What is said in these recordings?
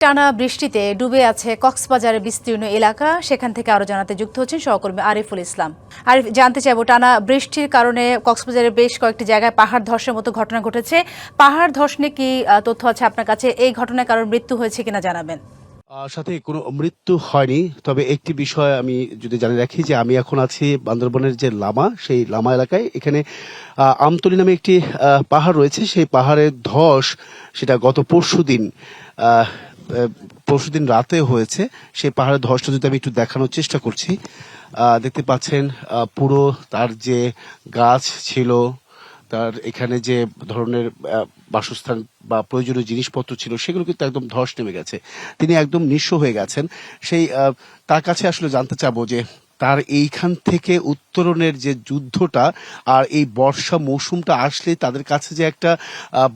টানা বৃষ্টিতে ডুবে আছে কক্সবাজারের বিস্তীর্ণ এলাকা। সেখান থেকে আরো জানাতে যুক্ত হচ্ছেন সহকর্মী আরিফুল ইসলাম। আরিফ, জানতে চাইবো, টানা বৃষ্টির কারণে কক্সবাজারের বেশ কয়েকটি জায়গায় পাহাড় ধসের মতো ঘটনা ঘটেছে। পাহাড় ধসনে কি তথ্য আছে আপনার কাছে? এই ঘটনায় কারোর মৃত্যু হয়েছে কিনা জানাবেন। সাথে কোনো মৃত্যু হয়নি, তবে একটি বিষয় আমি যদি জানিয়ে রাখি যে আমি এখন আছি বান্দরবনের যে লামা, সেই লামা এলাকায়। এখানে আমতলী নামে একটি পাহাড় রয়েছে। সেই পাহাড়ের ধস সেটা গত পরশুদিন রাতে হয়েছে। সেই পাহাড়ের ধসটা যদি আমি একটু দেখানোর চেষ্টা করছি, দেখতে পাচ্ছেন পুরো তার যে গাছ ছিল, তার এখানে যে ধরনের বাসস্থান বা প্রয়োজনীয় জিনিসপত্র ছিল, সেগুলো কিন্তু একদম ধস নেমে গেছে। তিনি একদম নিঃস্ব হয়ে গেছেন। সেই তার কাছে আসলে জানতে চাবো যে তার এইখান থেকে উত্তরণের যে যুদ্ধটা, আর এই বর্ষা মৌসুমটা আসলে তাদের কাছে যে একটা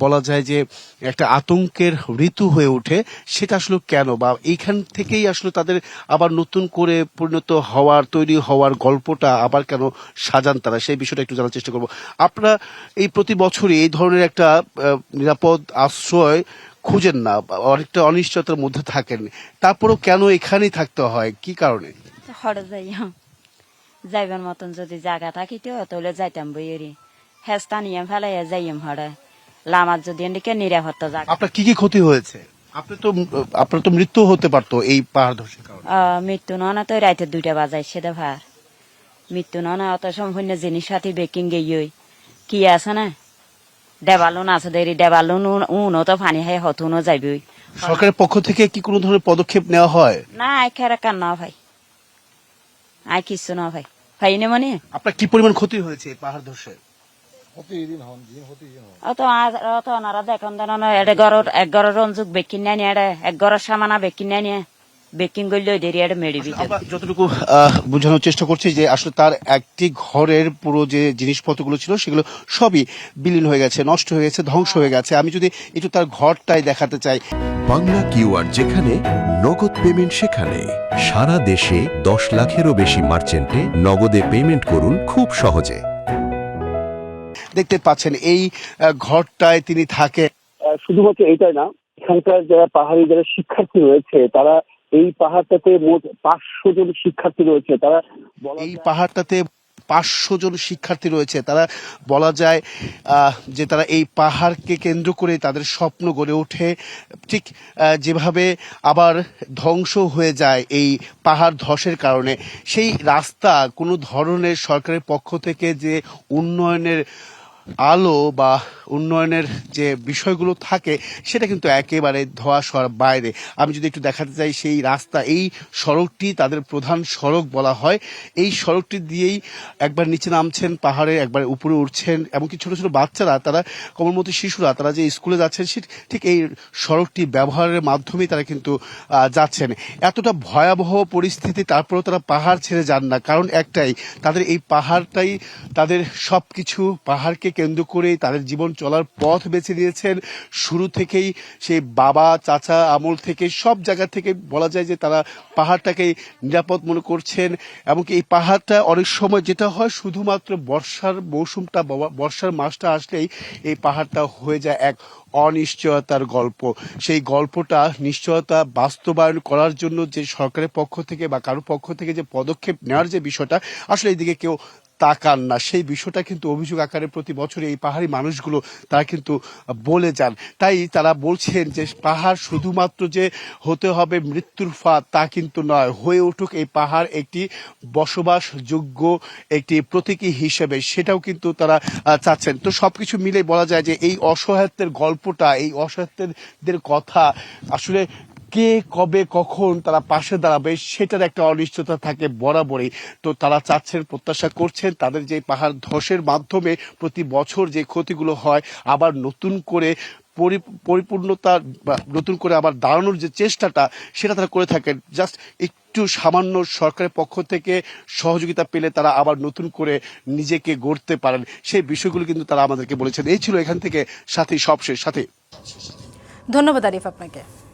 বলা যায় যে একটা আতঙ্কের ঋতু হয়ে ওঠে, সেটা আসলে কেন, বা এইখান থেকেই আসলে তাদের আবার নতুন করে পরিণত হওয়ার, তৈরি হওয়ার গল্পটা আবার কেন সাজান তারা, সেই বিষয়টা একটু জানার চেষ্টা করবো। আপনারা এই প্রতি বছরই এই ধরনের একটা নিরাপদ আশ্রয় খুঁজেন না, অনেকটা অনিশ্চয়তার মধ্যে থাকেন, তারপরেও কেন এখানেই থাকতে হয়, কি কারণে? যাইবার মতন যদি জায়গা থাকিতো তাহলে যাইতাম বইয়েরি, হেস্তা নিয়ে ফেলাই যাইম হরে লামার যদি এদিকে নিরাপত্তা জায়গা। আপনার কি কি ক্ষতি হয়েছে? আপনার তো মৃত্যু হতে পারতো এই পাহাড় ধসের কারণে। মৃত্যু না তো রাইতে 2টা বাজাইছে দে ভার, মৃত্যু না অত সম্পূর্ণ জিনিস সাথে বেকিং গেই কি আছে না, দেবালুন আছে দেরি, দেবালুন উনও তো পানি খাই হতুনও যাইবই। সরকারের পক্ষ থেকে কি কোনো ধরনের পদক্ষেপ নেওয়া হয়? না আইখারে কান না ভাই, আই কিছু না ভাই, ভাইনে মানে। আপনার কি পরিমাণ ক্ষতি হয়েছে এই পাহাড় ধসে? অত ওনারা দেখুন এটা ঘরের এক ঘরের রঞ্জুক বেকিন নাই নিয়ে, এক ঘরের সামানা বেকিন নাই নিয়ে, বেকিং করলে দেরি এটা মেরে আমরা যতটুকু বোঝানোর চেষ্টা করছি যে আসলে তার একটি ঘরের পুরো যে জিনিসপত্রগুলো ছিল সেগুলো সবই বিলীন হয়ে গেছে, নষ্ট হয়ে গেছে, ধ্বংস হয়ে গেছে। আমি যদি একটু তার ঘরটাই দেখাতে চাই। বাংলা কিউআর যেখানে, নগদ পেমেন্ট সেখানে। সারা দেশে 10 লাখেরও বেশি মার্চেন্টে নগদে পেমেন্ট করুন খুব সহজে। দেখতে পাচ্ছেন এই ঘরটায় তিনি থাকে। শুধুমাত্র এইটাই না, এখানকার যারা পাহাড়ি যারা শিক্ষার্থী রয়েছে, তারা এই পাহাড়টাতে মোট 500 জন শিক্ষার্থী রয়েছে। তারা এই পাহাড়টাতে 500 জন শিক্ষার্থী রয়েছে। তারা বলা যায় যে তারা এই পাহাড়কে কেন্দ্র করে তাদের স্বপ্ন গড়ে ওঠে। ঠিক যেভাবে আবার ধ্বংস হয়ে যায় এই পাহাড় ধসের কারণে, সেই রাস্তা কোনো ধরনের সরকারের পক্ষ থেকে যে উন্নয়নের আলো বা উন্নয়নের যে বিষয়গুলো থাকে, সেটা কিন্তু একেবারে ধোঁয়াশার বাইরে। আমি যদি একটু দেখাতে চাই সেই রাস্তা, এই সড়কটি তাদের প্রধান সড়ক বলা হয়। এই সড়কটি দিয়েই একবার নিচে নামছেন পাহাড়ে, একবার উপরে উঠছেন, এমনকি ছোট ছোট বাচ্চারা, তারা কোমলমতি শিশুরা, তারা যে স্কুলে যাচ্ছেন ঠিক এই সড়কটি ব্যবহারের মাধ্যমেই তারা কিন্তু যাচ্ছেন। এতটা ভয়াবহ পরিস্থিতি, তারপরেও তারা পাহাড় ছেড়ে যান না, কারণ একটাই, তাদের এই পাহাড়টাই তাদের সবকিছু। পাহাড়কে কেন্দ্র করেই তাদের জীবন চলার পথ বেছে নিয়েছেন শুরু থেকেই। সেই বাবা চাচা আমল থেকে সব জায়গা থেকে বলা যায় যে তারা পাহাড়টাকে নিরাপদ মনে করছেন। এমনকি এই পাহাড়টা অনেক সময় যেটা হয়, শুধুমাত্র বর্ষার মৌসুমটা, বর্ষার মাসটা আসলেই এই পাহাড়টা হয়ে যায় এক অনিশ্চয়তার গল্প। সেই গল্পটা নিশ্চয়তা বাস্তবায়ন করার জন্য যে সরকারের পক্ষ থেকে বা কারোর পক্ষ থেকে যে পদক্ষেপ নেওয়ার যে বিষয়টা, আসলে এইদিকে কেউ তাকান না। সেই বিষয়টা কিন্তু অভিযোগ আকারে প্রতি বছর এই পাহাড়ি মানুষগুলো তারা কিন্তু বলে যান। তাই তারা বলছেন যে পাহাড় শুধুমাত্র যে হতে হবে মৃত্যুর ফাঁদ, তা কিন্তু নয়, হয়ে উঠুক এই পাহাড় একটি বসবাসযোগ্য একটি প্রতীকী হিসেবে, সেটাও কিন্তু তারা চাচ্ছেন। তো সবকিছু মিলে বলা যায় যে এই অসহায়ত্বের গল্পটা, এই অসহায়ত্বের কথা আসলে কে কবে কখন তারা পাশে দাঁড়াবে, সেটার একটা অনিশ্চয়তা থাকে বরাবরই। তো তারা চাচ্ছেন, প্রত্যাশা করছেন, তাদের যে পাহাড় ধসের মাধ্যমে প্রতি বছর যে ক্ষতিগুলো হয়, আবার নতুন করে পরিপূর্ণতা বা নতুন করে আবার দাঁড়ানোর যে চেষ্টাটা, সেটা তারা করে থাকেন। জাস্ট একটু সামান্য সরকারের পক্ষ থেকে সহযোগিতা পেলে তারা আবার নতুন করে নিজেকে গড়তে পারেন। সেই বিষয়গুলো কিন্তু তারা আমাদেরকে বলেছেন। এই ছিল এখান থেকে সাথী সবশেষ। সাথী, ধন্যবাদ আরিফ আপনাকে।